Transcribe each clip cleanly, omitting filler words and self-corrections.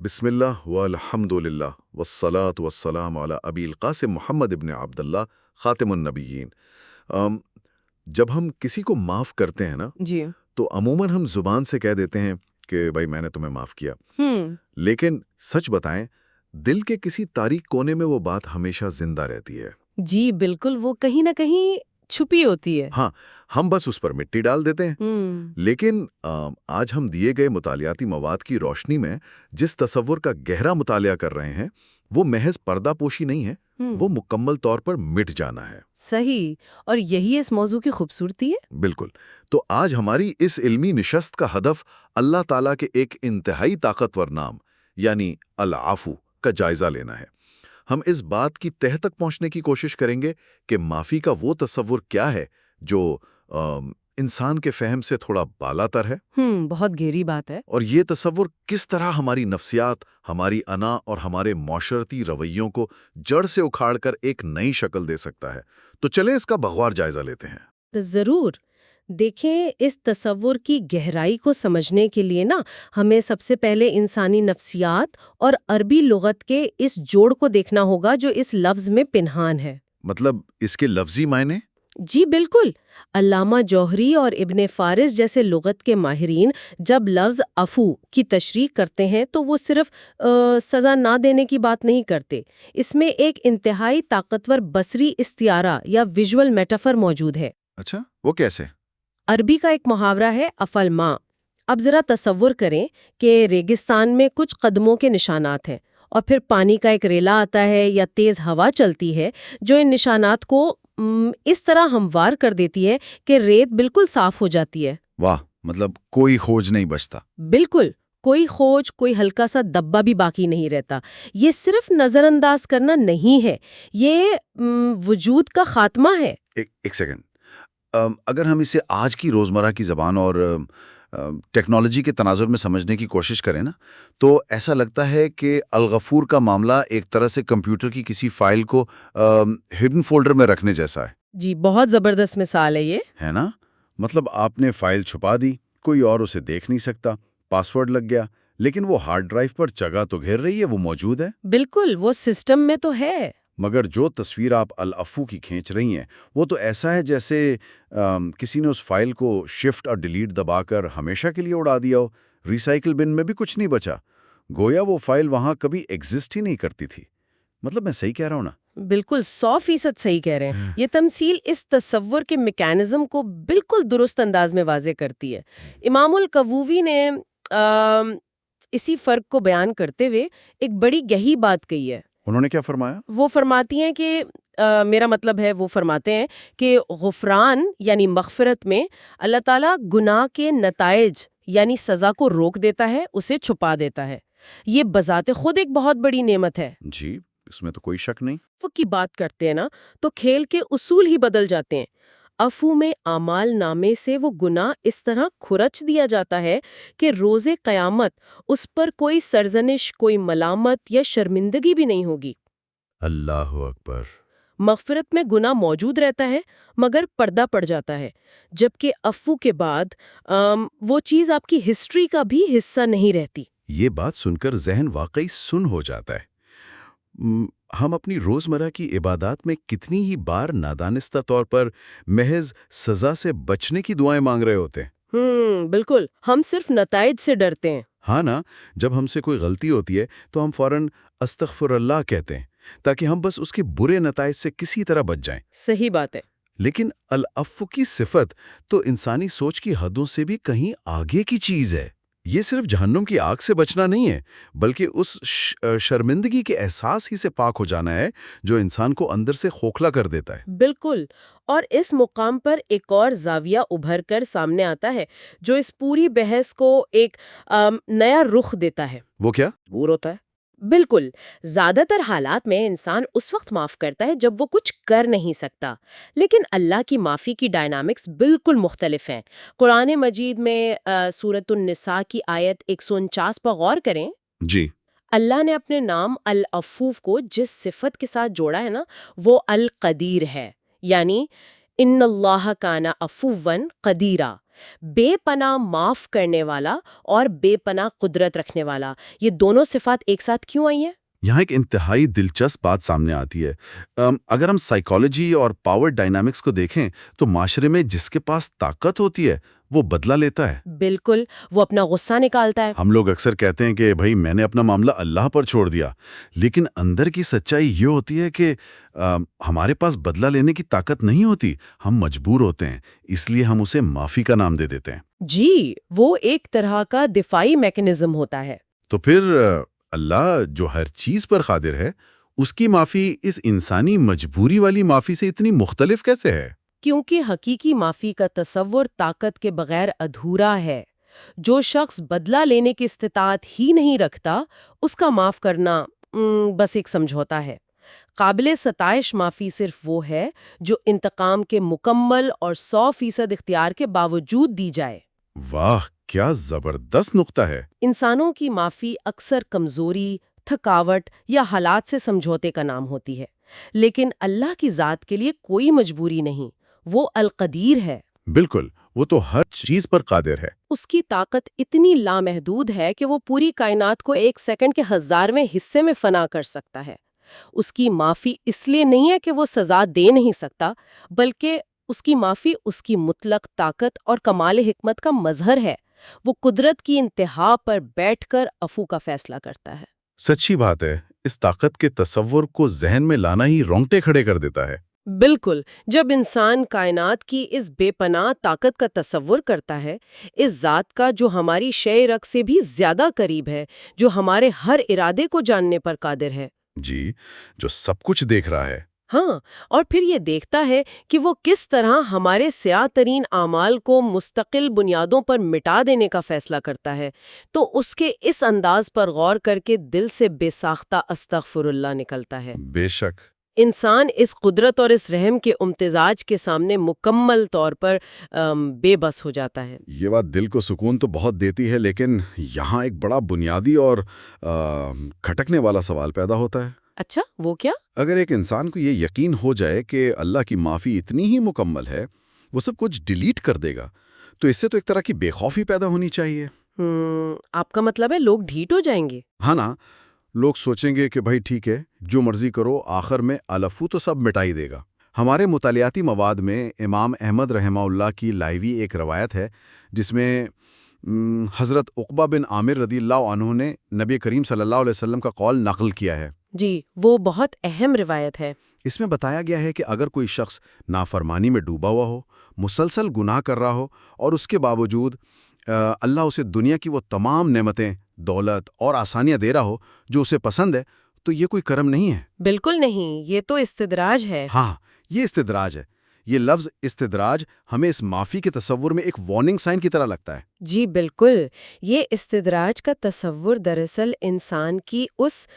بسم اللہ والحمد للہ والصلاة والسلام علی ابی القاسم محمد ابن عبداللہ خاتم النبیین۔ ام، جب ہم کسی کو معاف کرتے ہیں نا جی تو عموماً ہم زبان سے کہہ دیتے ہیں کہ بھائی میں نے تمہیں معاف کیا، لیکن سچ بتائیں دل کے کسی تاریک کونے میں وہ بات ہمیشہ زندہ رہتی ہے۔ جی بالکل، وہ کہیں نہ کہیں چھپی ہوتی ہے۔ ہاں، ہم بس اس پر مٹی ڈال دیتے ہیں۔ لیکن آج ہم دیے گئے مطالعاتی مواد کی روشنی میں جس تصور کا گہرا مطالعہ کر رہے ہیں وہ محض پردہ پوشی نہیں ہے، وہ مکمل طور پر مٹ جانا ہے۔ صحیح، اور یہی اس موضوع کی خوبصورتی ہے۔ بالکل۔ تو آج ہماری اس علمی نشست کا ہدف اللہ تعالیٰ کے ایک انتہائی طاقتور نام یعنی العفو کا جائزہ لینا ہے۔ ہم اس بات کی تہہ تک پہنچنے کی کوشش کریں گے کہ معافی کا وہ تصور کیا ہے جو انسان کے فہم سے تھوڑا بالا تر ہے، بہت گہری بات ہے۔ اور یہ تصور کس طرح ہماری نفسیات، ہماری انا اور ہمارے معاشرتی رویوں کو جڑ سے اکھاڑ کر ایک نئی شکل دے سکتا ہے۔ تو چلیں اس کا بغور جائزہ لیتے ہیں۔ ضرور۔ دیکھیں، اس تصور کی گہرائی کو سمجھنے کے لیے نا ہمیں سب سے پہلے انسانی نفسیات اور عربی لغت کے اس جوڑ کو دیکھنا ہوگا جو اس لفظ میں پنہان ہے۔ مطلب اس کے لفظی معنی؟ جی بالکل۔ علامہ جوہری اور ابن فارس جیسے لغت کے ماہرین جب لفظ عفو کی تشریح کرتے ہیں تو وہ صرف سزا نہ دینے کی بات نہیں کرتے۔ اس میں ایک انتہائی طاقتور بصری استعارہ یا ویژول میٹافر موجود ہے۔ اچھا، وہ کیسے؟ عربی کا ایک محاورہ ہے افل ما۔ اب ذرا تصور کریں کہ ریگستان میں کچھ قدموں کے نشانات ہیں اور پھر پانی کا ایک ریلا آتا ہے یا تیز ہوا چلتی ہے جو ان نشانات کو اس طرح ہموار کر دیتی ہے کہ ریت بالکل صاف ہو جاتی ہے۔ واہ، مطلب کوئی کھوج نہیں بچتا۔ بالکل، کوئی کھوج، کوئی ہلکا سا دبا بھی باقی نہیں رہتا۔ یہ صرف نظر انداز کرنا نہیں ہے، یہ وجود کا خاتمہ ہے۔ ایک سیکنڈ، اگر ہم اسے آج کی روزمرہ کی زبان اور ٹیکنالوجی کے تناظر میں سمجھنے کی کوشش کریں نا تو ایسا لگتا ہے کہ الغفور کا معاملہ ایک طرح سے کمپیوٹر کی کسی فائل کو ہڈن فولڈر میں رکھنے جیسا ہے۔ جی بہت زبردست مثال ہے یہ، ہے نا؟ مطلب آپ نے فائل چھپا دی، کوئی اور اسے دیکھ نہیں سکتا، پاسورڈ لگ گیا، لیکن وہ ہارڈ ڈرائیو پر جگہ تو گھیر رہی ہے، وہ موجود ہے۔ بالکل، وہ سسٹم میں تو ہے۔ مگر جو تصویر آپ العفو کی کھینچ رہی ہیں وہ تو ایسا ہے جیسے کسی نے اس فائل کو شفٹ اور ڈیلیٹ دبا کر ہمیشہ کے لیے اڑا دیا ہو، ریسائیکل بن میں بھی کچھ نہیں بچا، گویا وہ فائل وہاں کبھی ایگزسٹ ہی نہیں کرتی تھی۔ مطلب میں صحیح کہہ رہا ہوں نا؟ بالکل 100% صحیح کہہ رہے ہیں۔ یہ تمثیل اس تصور کے میکانزم کو بالکل درست انداز میں واضح کرتی ہے۔ امام الکووی نے اسی فرق کو بیان کرتے ہوئے ایک بڑی گہری بات کہی ہے۔ انہوں نے کیا فرمایا؟ وہ فرماتی ہیں کہ میرا مطلب ہے، وہ فرماتے ہیں کہ غفران یعنی مغفرت میں اللہ تعالیٰ گناہ کے نتائج یعنی سزا کو روک دیتا ہے، اسے چھپا دیتا ہے۔ یہ بذات خود ایک بہت بڑی نعمت ہے۔ جی، اس میں تو کوئی شک نہیں۔ عفو کی بات کرتے ہیں نا تو کھیل کے اصول ہی بدل جاتے ہیں۔ عفو میں اعمال نامے سے وہ گناہ اس طرح کھرچ دیا جاتا ہے کہ روز قیامت اس پر کوئی سرزنش، کوئی ملامت یا شرمندگی بھی نہیں ہوگی۔ اللہ اکبر۔ مغفرت میں گناہ موجود رہتا ہے مگر پردہ پڑ جاتا ہے، جبکہ عفو کے بعد وہ چیز آپ کی ہسٹری کا بھی حصہ نہیں رہتی۔ یہ بات سن کر ذہن واقعی سن ہو جاتا ہے۔ ہم اپنی روزمرہ کی عبادات میں کتنی ہی بار نادانستہ طور پر محض سزا سے بچنے کی دعائیں مانگ رہے ہوتے ہیں۔ بالکل، ہم صرف نتائج سے ڈرتے ہیں۔ ہاں نا، جب ہم سے کوئی غلطی ہوتی ہے تو ہم فوراً استغفر اللہ کہتے ہیں تاکہ ہم بس اس کے برے نتائج سے کسی طرح بچ جائیں۔ صحیح بات ہے۔ لیکن العفو کی صفت تو انسانی سوچ کی حدوں سے بھی کہیں آگے کی چیز ہے۔ یہ صرف جہنم کی آگ سے بچنا نہیں ہے، بلکہ اس شرمندگی کے احساس ہی سے پاک ہو جانا ہے جو انسان کو اندر سے کھوکھلا کر دیتا ہے۔ بالکل، اور اس مقام پر ایک اور زاویہ ابھر کر سامنے آتا ہے جو اس پوری بحث کو ایک نیا رخ دیتا ہے۔ وہ کیا؟ دور ہوتا ہے۔ بالکل، زیادہ تر حالات میں انسان اس وقت معاف کرتا ہے جب وہ کچھ کر نہیں سکتا، لیکن اللہ کی معافی کی ڈائنامکس بالکل مختلف ہیں۔ قرآن مجید میں سورۃ النساء کی آیت 149 پر غور کریں۔ جی، اللہ نے اپنے نام العفو کو جس صفت کے ساتھ جوڑا ہے نا وہ القدیر ہے، یعنی ان اللہ کان عفوا قدیرا۔ بے پناہ معاف کرنے والا اور بے پناہ قدرت رکھنے والا، یہ دونوں صفات ایک ساتھ کیوں آئی ہیں؟ یہاں ایک انتہائی دلچسپ بات سامنے آتی ہے۔ اگر ہم سائیکالوجی اور پاور ڈائنامکس کو دیکھیں تو معاشرے میں جس کے پاس طاقت ہوتی ہے وہ بدلہ لیتا ہے۔ بالکل، وہ اپنا غصہ نکالتا ہے۔ ہم لوگ اکثر کہتے ہیں کہ بھائی میں نے اپنا معاملہ اللہ پر چھوڑ دیا، لیکن اندر کی سچائی یہ ہوتی ہے کہ ہمارے پاس بدلہ لینے کی طاقت نہیں ہوتی، ہم مجبور ہوتے ہیں، اس لیے ہم اسے معافی کا نام دے دیتے ہیں۔ جی، وہ ایک طرح کا دفاعی میکنزم ہوتا ہے۔ تو پھر اللہ جو ہر چیز پر قادر ہے، اس کی معافی اس انسانی مجبوری والی معافی سے اتنی مختلف کیسے ہے؟ کیونکہ حقیقی معافی کا تصور طاقت کے بغیر ادھورا ہے۔ جو شخص بدلہ لینے کی استطاعت ہی نہیں رکھتا، اس کا معاف کرنا بس ایک سمجھوتا ہے۔ قابل ستائش معافی صرف وہ ہے جو انتقام کے مکمل اور 100% اختیار کے باوجود دی جائے۔ واہ، کیا زبردست نقطہ ہے! انسانوں کی معافی اکثر کمزوری، تھکاوٹ یا حالات سے سمجھوتے کا نام ہوتی ہے، لیکن اللہ کی ذات کے لیے کوئی مجبوری نہیں، وہ القدیر ہے۔ بالکل، وہ تو ہر چیز پر قادر ہے۔ اس کی طاقت اتنی لامحدود ہے کہ وہ پوری کائنات کو 1 سیکنڈ کے 1000ویں حصے میں فنا کر سکتا ہے۔ اس کی معافی اس لیے نہیں ہے کہ وہ سزا دے نہیں سکتا، بلکہ اس کی معافی اس کی مطلق طاقت اور کمال حکمت کا مظہر ہے۔ وہ قدرت کی انتہا پر بیٹھ کر عفو کا فیصلہ کرتا ہے۔ سچی بات ہے، اس طاقت کے تصور کو ذہن میں لانا ہی رونگٹے کھڑے کر دیتا ہے۔ بالکل، جب انسان کائنات کی اس بے پناہ طاقت کا تصور کرتا ہے، اس ذات کا جو ہماری شے رگ سے بھی زیادہ قریب ہے، جو ہمارے ہر ارادے کو جاننے پر قادر ہے، جی، جو سب کچھ دیکھ رہا ہے۔ ہاں، اور پھر یہ دیکھتا ہے کہ وہ کس طرح ہمارے سیاہ ترین اعمال کو مستقل بنیادوں پر مٹا دینے کا فیصلہ کرتا ہے، تو اس کے اس انداز پر غور کر کے دل سے بے ساختہ استغفر اللہ نکلتا ہے۔ بے شک۔ انسان اس قدرت اور اس رحم کے امتزاج کے سامنے مکمل طور پر بے بس ہو جاتا ہے۔ یہ بات دل کو سکون تو بہت دیتی ہے، لیکن یہاں ایک بڑا بنیادی اور کھٹکنے والا سوال پیدا ہوتا ہے۔ اچھا، وہ کیا؟ اگر ایک انسان کو یہ یقین ہو جائے کہ اللہ کی معافی اتنی ہی مکمل ہے، وہ سب کچھ ڈیلیٹ کر دے گا، تو اس سے تو ایک طرح کی بے خوفی پیدا ہونی چاہیے۔ آپ کا مطلب ہے لوگ ڈھیٹ ہو جائیں گے؟ ہاں نا، لوگ سوچیں گے کہ بھائی ٹھیک ہے، جو مرضی کرو، آخر میں الفو تو سب مٹا ہی دے گا۔ ہمارے مطالعاتی مواد میں امام احمد رحمہ اللہ کی لائیوی ایک روایت ہے جس میں حضرت عقبہ بن عامر رضی اللہ عنہ نے نبی کریم صلی اللہ علیہ وسلم کا قول نقل کیا ہے۔ جی، وہ بہت اہم روایت ہے۔ اس میں بتایا گیا ہے کہ اگر کوئی شخص نافرمانی میں ڈوبا ہوا ہو، مسلسل گناہ کر رہا ہو، اور اس کے باوجود اللہ اسے دنیا کی وہ تمام نعمتیں، دولت اور آسانیاں دے رہا ہو جو اسے پسند ہے، تو یہ کوئی کرم نہیں ہے۔ بالکل نہیں، یہ تو استدراج ہے۔ ہاں، یہ استدراج ہے۔ یہ لفظ استدراج ہمیں اس معافی کے تصور میں ایک وارننگ سائن کی طرح لگتا ہے۔ جی بالکل، یہ استدراج کا تصور دراصل انسان کی اس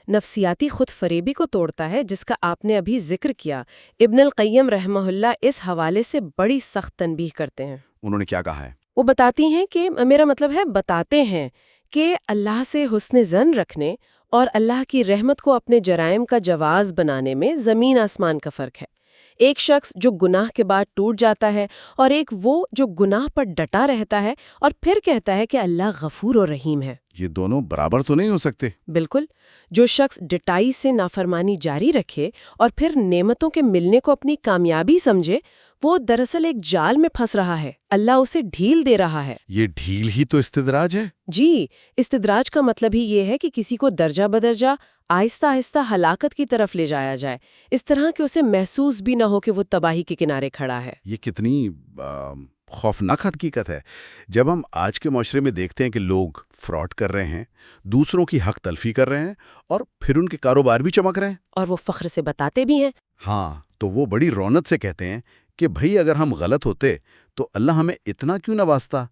نفسیاتی خود فریبی کو توڑتا ہے جس کا آپ نے ابھی ذکر کیا۔ ابن القیم رحمہ اللہ اس حوالے سے بڑی سخت تنبیہ کرتے ہیں۔ انہوں نے کیا کہا ہے؟ وہ بتاتی ہیں کہ میرا مطلب ہے بتاتے ہیں کہ اللہ سے حسن ظن رکھنے اور اللہ کی رحمت کو اپنے جرائم کا جواز بنانے میں زمین آسمان کا فرق ہے۔ ایک شخص جو گناہ کے بعد ٹوٹ جاتا ہے، اور ایک وہ جو گناہ پر ڈٹا رہتا ہے اور پھر کہتا ہے کہ اللہ غفور و رحیم ہے۔ یہ دونوں برابر تو نہیں ہو سکتے۔ بالکل، جو شخص ڈٹائی سے نافرمانی جاری رکھے اور پھر نعمتوں کے ملنے کو اپنی کامیابی سمجھے، وہ دراصل ایک جال میں پھنس رہا ہے، اللہ اسے ڈھیل دے رہا ہے۔ یہ ڈھیل ہی تو استدراج ہے۔ جی، استدراج کا مطلب ہی یہ ہے کہ کسی کو درجہ بدرجہ آہستہ آہستہ ہلاکت کی طرف لے جایا جائے، اس طرح کہ اسے محسوس بھی نہ ہو کہ وہ تباہی کے کنارے کھڑا ہے۔ یہ کتنی خوفناک حقیقت ہے۔ جب ہم آج کے معاشرے میں دیکھتے ہیں کہ لوگ فراڈ کر رہے ہیں، دوسروں کی حق تلفی کر رہے ہیں، اور پھر ان کے کاروبار بھی چمک رہے ہیں، اور وہ فخر سے بتاتے بھی ہیں۔ ہاں، تو وہ بڑی رونق سے کہتے ہیں کہ بھئی اگر ہم غلط ہوتے تو اللہ ہمیں اتنا کیوں نوازتا۔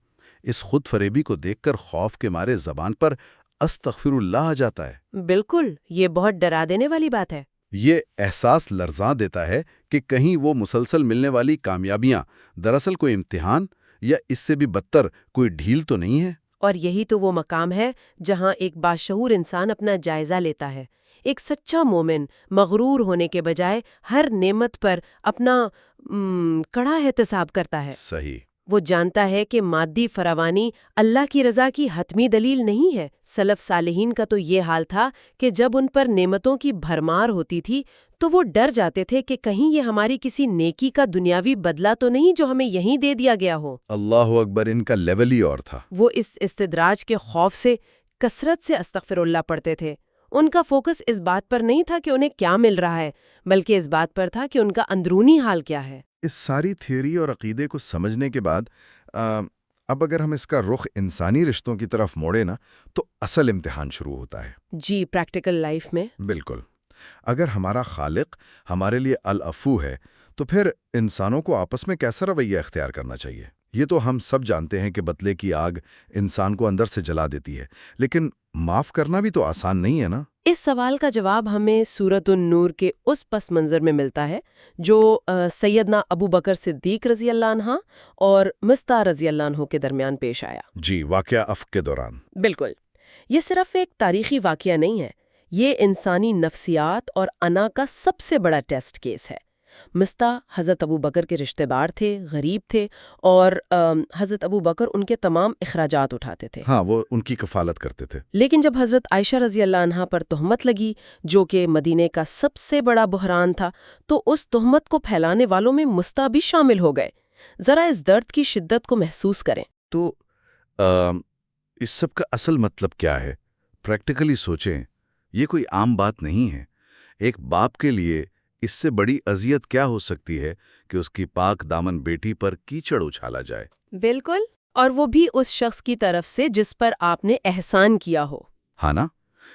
اس خود فریبی کو دیکھ کر خوف کے مارے زبان پر استغفر اللہ آ جاتا ہے۔ بالکل، یہ بہت ڈرا دینے والی بات ہے۔ یہ احساس لرزاں دیتا ہے کہ کہیں وہ مسلسل ملنے والی کامیابیاں دراصل کوئی امتحان یا اس سے بھی بدتر کوئی ڈھیل تو نہیں ہے۔ اور یہی تو وہ مقام ہے جہاں ایک باشعور انسان اپنا جائزہ لیتا ہے۔ ایک سچا مومن مغرور ہونے کے بجائے ہر نعمت پر اپنا کڑا احتساب کرتا ہے۔ صحیح۔ وہ جانتا ہے کہ مادی فراوانی اللہ کی رضا کی حتمی دلیل نہیں ہے۔ سلف صالحین کا تو یہ حال تھا کہ جب ان پر نعمتوں کی بھرمار ہوتی تھی تو وہ ڈر جاتے تھے کہ کہیں یہ ہماری کسی نیکی کا دنیاوی بدلہ تو نہیں جو ہمیں یہیں دے دیا گیا ہو۔ اللہ اکبر، ان کا لیول ہی اور تھا۔ وہ اس استدراج کے خوف سے کثرت سے استغفر اللہ پڑھتے تھے۔ ان کا فوکس اس بات پر نہیں تھا کہ انہیں کیا مل رہا ہے، بلکہ اس بات پر تھا کہ ان کا اندرونی حال کیا ہے۔ اس ساری تھیوری اور عقیدے کو سمجھنے کے بعد اب اگر ہم اس کا رخ انسانی رشتوں کی طرف موڑے نا تو اصل امتحان شروع ہوتا ہے۔ جی، پریکٹیکل لائف میں بالکل۔ اگر ہمارا خالق ہمارے لیے العفو ہے تو پھر انسانوں کو آپس میں کیسا رویہ اختیار کرنا چاہیے؟ یہ تو ہم سب جانتے ہیں کہ بدلے کی آگ انسان کو اندر سے جلا دیتی ہے، لیکن معاف کرنا بھی تو آسان نہیں ہے نا؟ اس سوال کا جواب ہمیں سورۃ النور کے اس پس منظر میں ملتا ہے جو سیدنا ابو بکر صدیق رضی اللہ عنہ اور مصطح رضی اللہ عنہ کے درمیان پیش آیا۔ جی، واقعہ افک کے دوران۔ بالکل، یہ صرف ایک تاریخی واقعہ نہیں ہے، یہ انسانی نفسیات اور انا کا سب سے بڑا ٹیسٹ کیس ہے۔ مصطح حضرت ابو بکر کے رشتہ دار تھے، غریب تھے، اور حضرت ابو بکر ان کے تمام اخراجات اٹھاتے تھے۔ ہاں، وہ ان کی کفالت کرتے تھے۔ لیکن جب حضرت عائشہ رضی اللہ عنہا پر تہمت لگی، جو کہ مدینے کا سب سے بڑا بحران تھا، تو اس تہمت کو پھیلانے والوں میں مصطح بھی شامل ہو گئے۔ ذرا اس درد کی شدت کو محسوس کریں۔ تو اس سب کا اصل مطلب کیا ہے؟ پریکٹیکلی سوچیں، یہ کوئی عام بات نہیں ہے۔ ایک باپ کے لیے اس سے بڑی اذیت کیا ہو سکتی ہے کہ اس کی پاک دامن بیٹی پر کیچڑ اچھالا جائے؟ بالکل، اور وہ بھی اس شخص کی طرف سے جس پر آپ نے احسان کیا ہو۔ ہاں نا،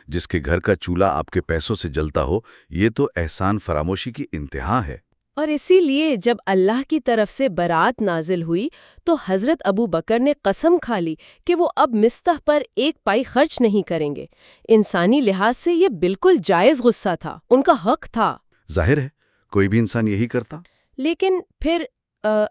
جس کے گھر کا چولہا آپ کے پیسوں سے جلتا ہو، یہ تو احسان فراموشی کی انتہا ہے۔ اور اسی لیے جب اللہ کی طرف سے برات نازل ہوئی تو حضرت ابو بکر نے قسم کھا لی کہ وہ اب مصطح پر ایک پائی خرچ نہیں کریں گے۔ انسانی لحاظ سے یہ بالکل جائز غصہ تھا، ان کا حق تھا۔ ظاہر ہے، کوئی بھی انسان یہی کرتا۔ لیکن پھر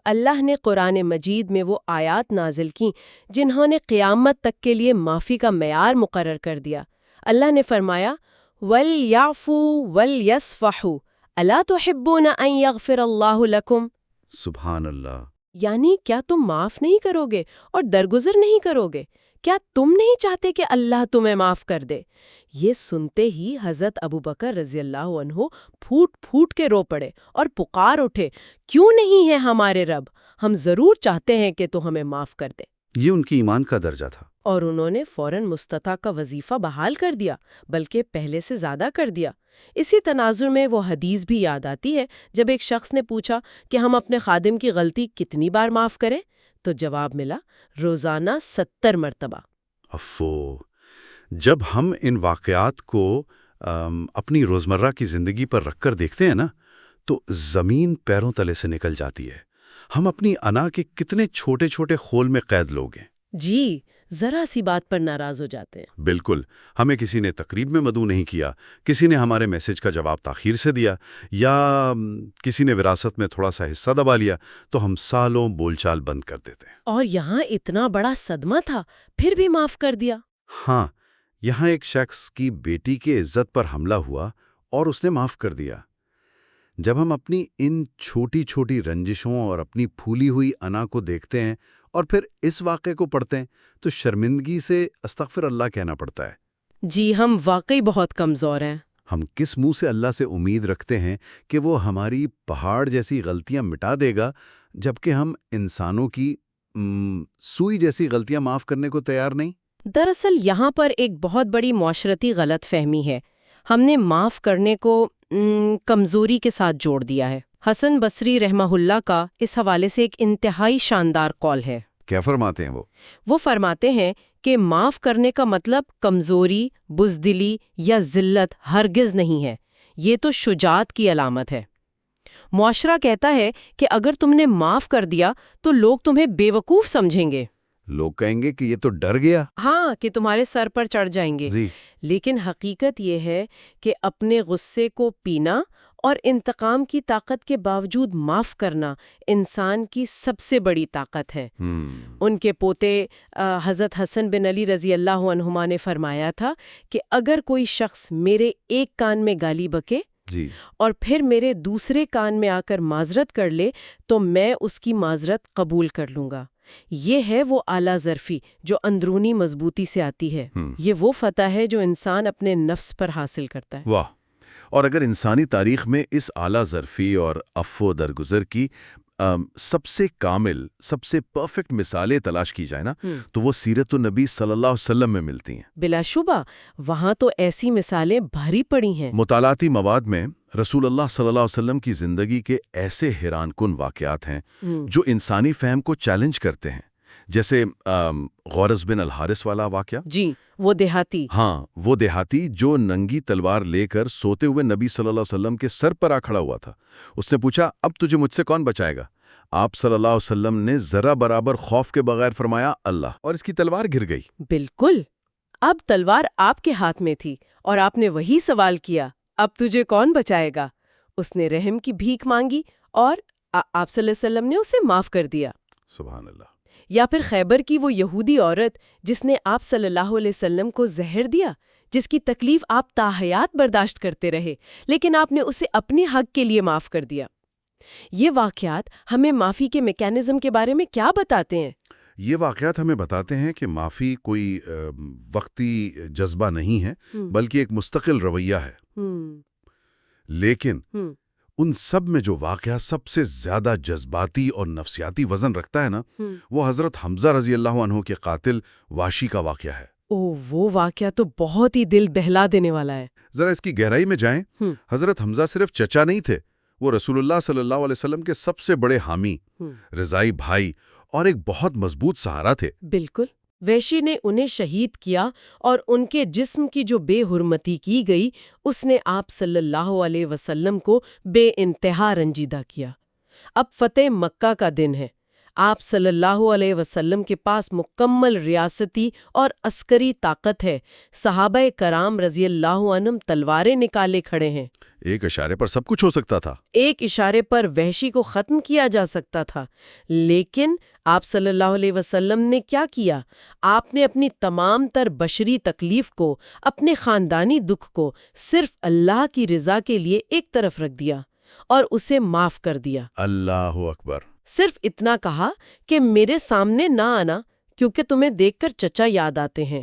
اللہ نے قرآن مجید میں وہ آیات نازل کیں جنہوں نے قیامت تک کے لیے معافی کا معیار مقرر کر دیا۔ اللہ نے فرمایا وَلْيَعْفُوا وَلْيَصْفَحُوا أَلَا تُحِبُّونَ أَن يَغْفِرَ اللَّهُ لَكُمْ۔ سبحان اللہ۔ یعنی کیا تم معاف نہیں کرو گے اور درگزر نہیں کرو گے؟ کیا تم نہیں چاہتے کہ اللہ تمہیں معاف کر دے؟ یہ سنتے ہی حضرت ابو بکر رضی اللہ عنہ پھوٹ پھوٹ کے رو پڑے اور پکار اٹھے، کیوں نہیں ہے ہمارے رب؟ ہم ضرور چاہتے ہیں کہ تو ہمیں معاف کر دے۔ یہ ان کی ایمان کا درجہ تھا۔ اور انہوں نے فوراً مستطاع کا وظیفہ بحال کر دیا، بلکہ پہلے سے زیادہ کر دیا۔ اسی تناظر میں وہ حدیث بھی یاد آتی ہے جب ایک شخص نے پوچھا کہ ہم اپنے خادم کی غلطی کتنی بار معاف کریں؟ تو جواب ملا، روزانہ 70 مرتبہ۔ افو، جب ہم ان واقعات کو اپنی روزمرہ کی زندگی پر رکھ کر دیکھتے ہیں نا تو زمین پیروں تلے سے نکل جاتی ہے۔ ہم اپنی انا کے کتنے چھوٹے چھوٹے خول میں قید لوگ ہیں۔ جی، ذرا سی بات پر ناراض ہو جاتے ہیں۔ بالکل، ہمیں کسی نے تقریب میں مدعو نہیں کیا، کسی نے ہمارے میسج کا جواب تاخیر سے دیا، یا کسی نے وراثت میں تھوڑا سا حصہ دبا لیا تو ہم سالوں بول چال بند کر دیتے ہیں۔ اور یہاں اتنا بڑا صدمہ تھا، پھر بھی معاف کر دیا۔ ہاں، یہاں ایک شخص کی بیٹی کی عزت پر حملہ ہوا اور اس نے معاف کر دیا۔ جب ہم اپنی ان چھوٹی چھوٹی رنجشوں اور اپنی پھولی ہوئی انا کو دیکھتے ہیں اور پھر اس واقعے کو پڑھتے ہیں تو شرمندگی سے استغفر اللہ کہنا پڑتا ہے۔ جی، ہم واقعی بہت کمزور ہیں۔ ہم کس منہ سے اللہ سے امید رکھتے ہیں کہ وہ ہماری پہاڑ جیسی غلطیاں مٹا دے گا، جبکہ ہم انسانوں کی سوئی جیسی غلطیاں معاف کرنے کو تیار نہیں؟ دراصل یہاں پر ایک بہت بڑی معاشرتی غلط فہمی ہے۔ ہم نے معاف کرنے کو کمزوری کے ساتھ جوڑ دیا ہے۔ حسن بصری رحمہ اللہ کا اس حوالے سے ایک انتہائی شاندار قول ہے۔ کیا فرماتے ہیں وہ؟ وہ فرماتے ہیں کہ معاف کرنے کا مطلب کمزوری، بزدلی یا ذلت ہرگز نہیں ہے، یہ تو شجاعت کی علامت ہے۔ معاشرہ کہتا ہے کہ اگر تم نے معاف کر دیا تو لوگ تمہیں بے وقوف سمجھیں گے۔ لوگ کہیں گے کہ یہ تو ڈر گیا۔ ہاں، کہ تمہارے سر پر چڑھ جائیں گے۔ جی، لیکن حقیقت یہ ہے کہ اپنے غصے کو پینا اور انتقام کی طاقت کے باوجود معاف کرنا انسان کی سب سے بڑی طاقت ہے۔ ان کے پوتے حضرت حسن بن علی رضی اللہ عنہما نے فرمایا تھا کہ اگر کوئی شخص میرے ایک کان میں گالی بکے جی، اور پھر میرے دوسرے کان میں آ کر معذرت کر لے تو میں اس کی معذرت قبول کر لوں گا۔ یہ ہے وہ اعلیٰ ظرفی جو اندرونی مضبوطی سے آتی ہے۔ یہ وہ فتح ہے جو انسان اپنے نفس پر حاصل کرتا ہے۔ واہ! اور اگر انسانی تاریخ میں اس اعلیٰ ظرفی اور عفو درگزر کی سب سے کامل، سب سے پرفیکٹ مثالیں تلاش کی جائے نا، تو وہ سیرت النبی صلی اللہ علیہ وسلم میں ملتی ہیں۔ بلا شبہ وہاں تو ایسی مثالیں بھری پڑی ہیں۔ مطالعاتی مواد میں رسول اللہ صلی اللہ علیہ وسلم کی زندگی کے ایسے حیران کن واقعات ہیں جو انسانی فہم کو چیلنج کرتے ہیں، جیسے غورز بن الحارث والا واقعہ۔ جی، وہ دیہاتی۔ ہاں، وہ دیہاتی جو ننگی تلوار لے کر سوتے ہوئے نبی صلی اللہ علیہ وسلم کے سر پر آ کھڑا ہوا تھا۔ اس نے پوچھا، اب تجھے مجھ سے کون بچائے گا؟ آپ صلی اللہ علیہ وسلم نے ذرا برابر خوف کے بغیر فرمایا، اللہ، اور اس کی تلوار گر گئی۔ بالکل، اب تلوار آپ کے ہاتھ میں تھی اور آپ نے وہی سوال کیا، اب تجھے کون بچائے گا؟ اس نے رحم کی بھیک مانگی اور آپ صلی اللہ علیہ وسلم نے اسے معاف کر دیا۔ سبحان اللہ۔ یا پھر خیبر کی وہ یہودی عورت جس نے آپ صلی اللہ علیہ وسلم کو زہر دیا، جس کی تکلیف آپ تاحیات برداشت کرتے رہے، لیکن آپ نے اسے اپنے حق کے لیے معاف کر دیا۔ یہ واقعات ہمیں معافی کے میکینزم کے بارے میں کیا بتاتے ہیں؟ یہ واقعات ہمیں بتاتے ہیں کہ معافی کوئی وقتی جذبہ نہیں ہے، بلکہ ایک مستقل رویہ ہے۔ لیکن ان سب میں جو واقعہ سب سے زیادہ جذباتی اور نفسیاتی وزن رکھتا ہے نا، وہ حضرت حمزہ رضی اللہ عنہ کے قاتل واشی کا واقعہ ہے۔ وہ واقعہ تو بہت ہی دل بہلا دینے والا ہے۔ ذرا اس کی گہرائی میں جائیں۔ حضرت حمزہ صرف چچا نہیں تھے، وہ رسول اللہ صلی اللہ علیہ وسلم کے سب سے بڑے حامی، رضائی بھائی اور ایک بہت مضبوط سہارا تھے۔ بالکل، ویشی نے انہیں شہید کیا اور ان کے جسم کی جو بے حرمتی کی گئی، اس نے آپ صلی اللہ علیہ وسلم کو بے انتہا رنجیدہ کیا۔ اب فتح مکہ کا دن ہے۔ آپ صلی اللہ علیہ وسلم کے پاس مکمل ریاستی اور عسکری طاقت ہے۔ صحابہ کرام رضی اللہ عنہم تلواریں نکالے کھڑے ہیں۔ ایک اشارے پر سب کچھ ہو سکتا تھا۔ ایک اشارے پر وحشی کو ختم کیا جا سکتا تھا، لیکن آپ صلی اللہ علیہ وسلم نے کیا کیا؟ آپ نے اپنی تمام تر بشری تکلیف کو، اپنے خاندانی دکھ کو صرف اللہ کی رضا کے لیے ایک طرف رکھ دیا اور اسے معاف کر دیا۔ اللہ اکبر۔ صرف اتنا کہا کہ میرے سامنے نہ آنا کیونکہ تمہیں دیکھ کر چچا یاد آتے ہیں۔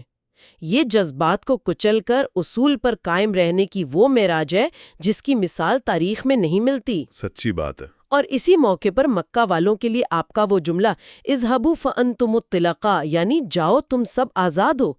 یہ جذبات کو کچل کر اصول پر قائم رہنے کی وہ معراج ہے جس کی مثال تاریخ میں نہیں ملتی۔ سچی بات ہے۔ اور اسی موقع پر مکہ والوں کے لیے آپ کا وہ جملہ اذهبوا فانتم الطلقاء، یعنی جاؤ تم سب آزاد ہو،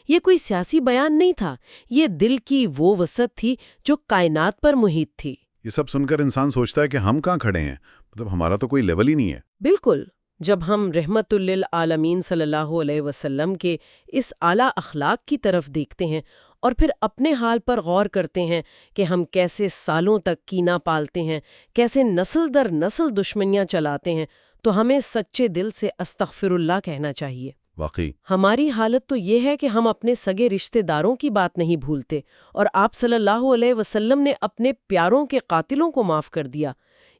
یہ کوئی سیاسی بیان نہیں تھا، یہ دل کی وہ وسعت تھی جو کائنات پر محیط تھی۔ یہ سب سن کر انسان سوچتا ہے کہ ہم کہاں کھڑے ہیں، مطلب ہمارا تو کوئی لیول ہی نہیں ہے۔ بالکل، جب ہم رحمت للعالمین صلی اللہ علیہ وسلم کے اس اعلیٰ اخلاق کی طرف دیکھتے ہیں اور پھر اپنے حال پر غور کرتے ہیں کہ ہم کیسے سالوں تک کینہ پالتے ہیں، کیسے نسل در نسل دشمنیاں چلاتے ہیں، تو ہمیں سچے دل سے استغفر اللہ کہنا چاہیے۔ واقعی ہماری حالت تو یہ ہے کہ ہم اپنے سگے رشتہ داروں کی بات نہیں بھولتے، اور آپ صلی اللہ علیہ وسلم نے اپنے پیاروں کے قاتلوں کو معاف کر دیا۔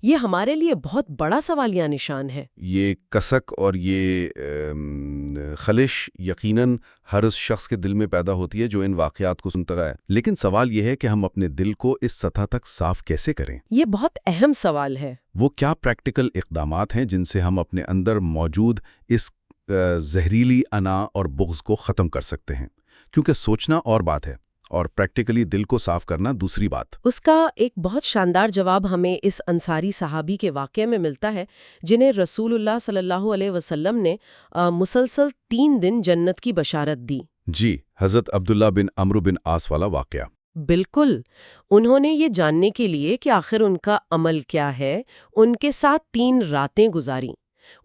یہ ہمارے لیے بہت بڑا سوالیہ نشان ہے۔ یہ کسک اور یہ خلش یقیناً ہر اس شخص کے دل میں پیدا ہوتی ہے جو ان واقعات کو سنتا ہے، لیکن سوال یہ ہے کہ ہم اپنے دل کو اس سطح تک صاف کیسے کریں؟ یہ بہت اہم سوال ہے۔ وہ کیا پریکٹیکل اقدامات ہیں جن سے ہم اپنے اندر موجود اس زہریلی انا اور بغض کو ختم کر سکتے ہیں؟ کیونکہ سوچنا اور بات ہے اور پریکٹیکلی دل کو صاف کرنا دوسری بات۔ اس کا ایک بہت شاندار جواب ہمیں اس انصاری صحابی کے واقعے میں ملتا ہے جنہیں رسول اللہ صلی اللہ علیہ وسلم نے مسلسل 3 دن جنت کی بشارت دی۔ جی، حضرت عبداللہ بن عمرو بن عاص والا واقعہ۔ بالکل، انہوں نے یہ جاننے کے لیے کہ آخر ان کا عمل کیا ہے، ان کے ساتھ 3 راتیں گزاریں۔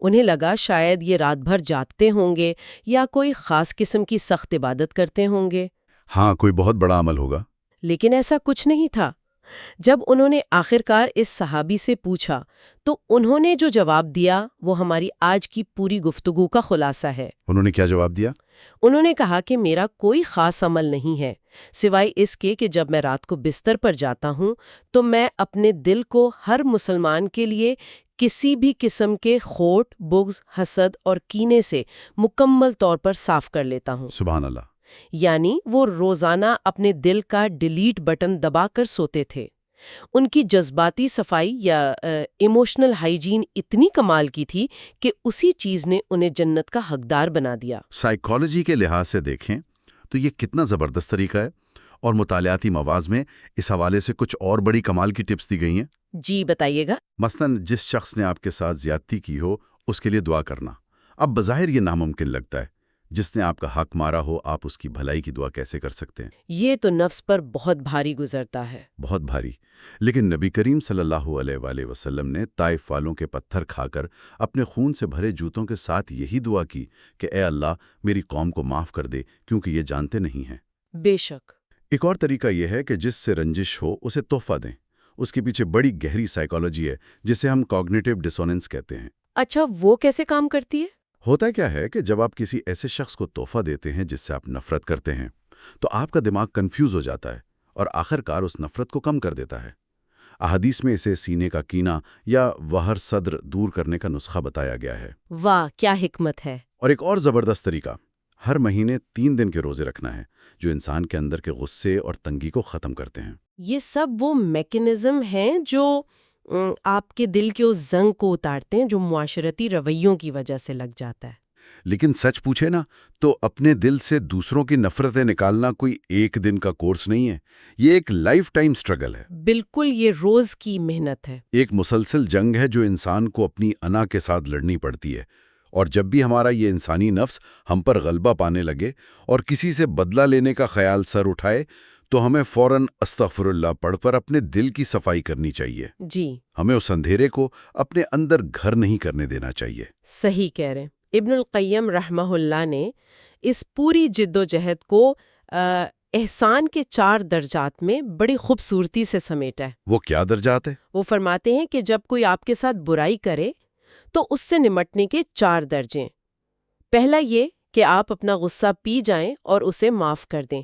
انہیں لگا شاید یہ رات بھر جاگتے ہوں گے یا کوئی خاص قسم کی سخت عبادت کرتے ہوں گے۔ ہاں، کوئی بہت بڑا عمل ہوگا۔ لیکن ایسا کچھ نہیں تھا۔ جب انہوں نے آخرکار اس صحابی سے پوچھا تو انہوں نے جو جواب دیا وہ ہماری آج کی پوری گفتگو کا خلاصہ ہے۔ انہوں نے کیا جواب دیا؟ انہوں نے کہا کہ میرا کوئی خاص عمل نہیں ہے سوائے اس کے کہ جب میں رات کو بستر پر جاتا ہوں تو میں اپنے دل کو ہر مسلمان کے لیے کسی بھی قسم کے کھوٹ، بغض، حسد اور کینے سے مکمل طور پر صاف کر لیتا ہوں۔ سبحان اللہ۔ یعنی وہ روزانہ اپنے دل کا ڈیلیٹ بٹن دبا کر سوتے تھے۔ ان کی جذباتی صفائی یا ایموشنل ہائیجین اتنی کمال کی تھی کہ اسی چیز نے انہیں جنت کا حقدار بنا دیا۔ سائیکالوجی کے لحاظ سے دیکھیں تو یہ کتنا زبردست طریقہ ہے، اور مطالعاتی مواز میں اس حوالے سے کچھ اور بڑی کمال کی ٹپس دی گئی ہیں۔ جی بتائیے گا۔ مثلاً جس شخص نے آپ کے ساتھ زیادتی کی ہو اس کے لیے دعا کرنا۔ اب بظاہر یہ ناممکن لگتا ہے، جس نے آپ کا حق مارا ہو آپ اس کی بھلائی کی دعا کیسے کر سکتے ہیں؟ یہ تو نفس پر بہت بھاری گزرتا ہے۔ بہت بھاری۔ لیکن نبی کریم صلی اللہ علیہ وآلہ وسلم نے طائف والوں کے پتھر کھا کر اپنے خون سے بھرے جوتوں کے ساتھ یہی دعا کی کہ اے اللہ میری قوم کو معاف کر دے کیونکہ یہ جانتے نہیں ہیں۔ بے شک۔ ایک اور طریقہ یہ ہے کہ جس سے رنجش ہو اسے تحفہ دیں۔ اس کے پیچھے بڑی گہری سائیکالوجی ہے جسے ہم کوگنیٹیو ڈسوننس کہتے ہیں۔ اچھا، وہ کیسے کام کرتی ہے؟ ہوتا کیا ہے کہ جب آپ کسی ایسے شخص کو تحفہ دیتے ہیں جس سے آپ نفرت کرتے ہیں تو آپ کا دماغ کنفیوز ہو جاتا ہے اور آخر کار اس نفرت کو کم کر دیتا ہے۔ احادیث میں اسے سینے کا کینہ یا وہر صدر دور کرنے کا نسخہ بتایا گیا ہے۔ واہ، کیا حکمت ہے! اور ایک اور زبردست طریقہ، ہر مہینے 3 دن کے روزے رکھنا ہے جو انسان کے اندر کے غصے اور تنگی کو ختم کرتے ہیں۔ یہ سب وہ میکینزم ہیں جو آپ کے دل کے اس زنگ کو اتارتے ہیں جو معاشرتی رویوں کی وجہ سے لگ جاتا ہے۔ لیکن سچ پوچھے نا تو اپنے دل سے دوسروں کی نفرتیں نکالنا کوئی ایک دن کا کورس نہیں ہے، یہ ایک لائف ٹائم سٹرگل ہے۔ بالکل، یہ روز کی محنت ہے۔ ایک مسلسل جنگ ہے جو انسان کو اپنی انا کے ساتھ لڑنی پڑتی ہے، اور جب بھی ہمارا یہ انسانی نفس ہم پر غلبہ پانے لگے اور کسی سے بدلہ لینے کا خیال سر اٹھائے تو ہمیں فوراً استغفر اللہ پڑھ کر اپنے دل کی صفائی کرنی چاہیے۔ جی، ہمیں اس اندھیرے کو اپنے اندر گھر نہیں کرنے دینا چاہیے۔ صحیح کہہ رہے ہیں۔ ابن القیم رحمہ اللہ نے اس پوری جد و جہد کو احسان کے 4 درجات میں بڑی خوبصورتی سے سمیٹا ہے۔ وہ کیا درجات ہے؟ وہ فرماتے ہیں کہ جب کوئی آپ کے ساتھ برائی کرے تو اس سے نمٹنے کے 4 درجے۔ پہلا یہ کہ آپ اپنا غصہ پی جائیں اور اسے معاف کر دیں،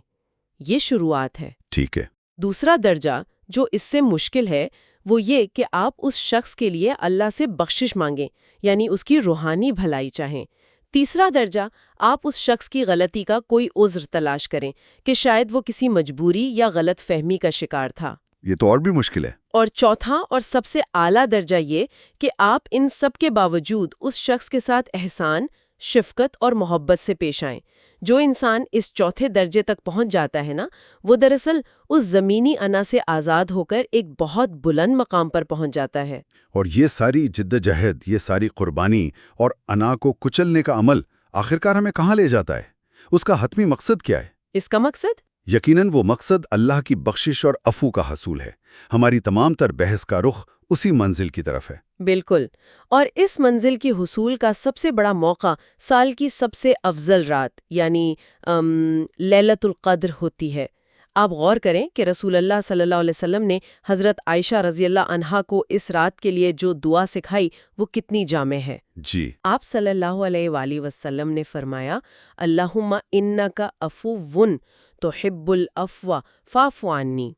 یہ شروعات ہے۔ ٹھیک ہے۔ دوسرا درجہ جو اس سے مشکل ہے وہ یہ کہ آپ اس شخص کے لیے اللہ سے بخشش مانگیں، یعنی اس کی روحانی بھلائی چاہیں۔ تیسرا درجہ، آپ اس شخص کی غلطی کا کوئی عذر تلاش کریں کہ شاید وہ کسی مجبوری یا غلط فہمی کا شکار تھا۔ یہ تو اور بھی مشکل ہے۔ اور چوتھا اور سب سے اعلیٰ درجہ یہ کہ آپ ان سب کے باوجود اس شخص کے ساتھ احسان، شفقت اور محبت سے پیش آئیں۔ جو انسان اس چوتھے درجے تک پہنچ جاتا ہے نا، وہ دراصل اس زمینی انا سے آزاد ہو کر ایک بہت بلند مقام پر پہنچ جاتا ہے۔ اور یہ ساری جدوجہد، یہ ساری قربانی اور انا کو کچلنے کا عمل آخرکار ہمیں کہاں لے جاتا ہے؟ اس کا حتمی مقصد کیا ہے؟ اس کا مقصد؟ یقیناً وہ مقصد اللہ کی بخشش اور عفو کا حصول ہے۔ ہماری تمام تر بحث کا رخ اسی منزل کی طرف ہے۔ بالکل، اور اس منزل کی حصول کا سب سے بڑا موقع سال کی سب سے افضل رات یعنی لیلۃ القدر ہوتی ہے۔ آپ غور کریں کہ رسول اللہ صلی اللہ علیہ وسلم نے حضرت عائشہ رضی اللہ عنہا کو اس رات کے لیے جو دعا سکھائی وہ کتنی جامع ہے۔ جی، آپ صلی اللہ علیہ وآلہ وسلم نے فرمایا، اللہم انکا عفو تحب العفو فاعف عنی۔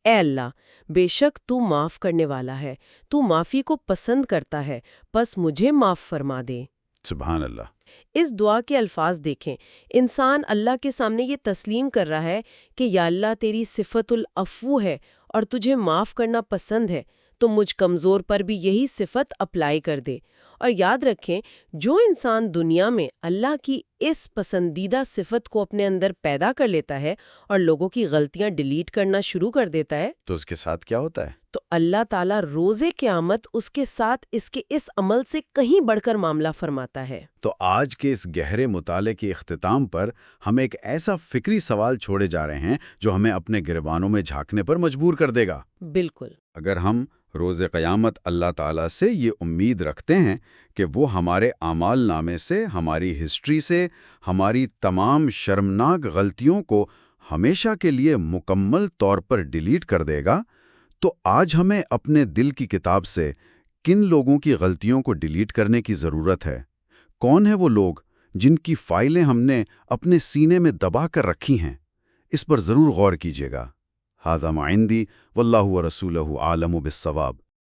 اے اللہ، بے شک تو معاف کرنے والا ہے، تو معافی کو پسند کرتا ہے، پس مجھے معاف فرما دے۔ سبحان اللہ۔ اس دعا کے الفاظ دیکھیں، انسان اللہ کے سامنے یہ تسلیم کر رہا ہے کہ یا اللہ تیری صفت العفو ہے اور تجھے معاف کرنا پسند ہے، تو مجھ کمزور پر بھی یہی صفت اپلائی کر دے۔ اور یاد رکھیں، جو انسان دنیا میں اللہ کی اس پسندیدہ صفت کو اپنے اندر پیدا کر لیتا ہے اور لوگوں کی غلطیاں ڈیلیٹ کرنا شروع کر دیتا ہے، تو اس کے ساتھ کیا ہوتا ہے؟ تو اللہ تعالیٰ روز قیامت اس کے ساتھ اس کے اس عمل سے کہیں بڑھ کر معاملہ فرماتا ہے۔ تو آج کے اس گہرے مطالعے کے اختتام پر ہم ایک ایسا فکری سوال چھوڑے جا رہے ہیں جو ہمیں اپنے گریبانوں میں جھانکنے پر مجبور کر دے گا۔ بالکل۔ اگر ہم روز قیامت اللہ تعالیٰ سے یہ امید رکھتے ہیں کہ وہ ہمارے اعمال نامے سے، ہماری ہسٹری سے، ہماری تمام شرمناک غلطیوں کو ہمیشہ کے لیے مکمل طور پر ڈیلیٹ کر دے گا، تو آج ہمیں اپنے دل کی کتاب سے کن لوگوں کی غلطیوں کو ڈیلیٹ کرنے کی ضرورت ہے؟ کون ہیں وہ لوگ جن کی فائلیں ہم نے اپنے سینے میں دبا کر رکھی ہیں؟ اس پر ضرور غور کیجیے گا۔ ھذا ما عندی واللہ ورسولہ اعلم بالصواب۔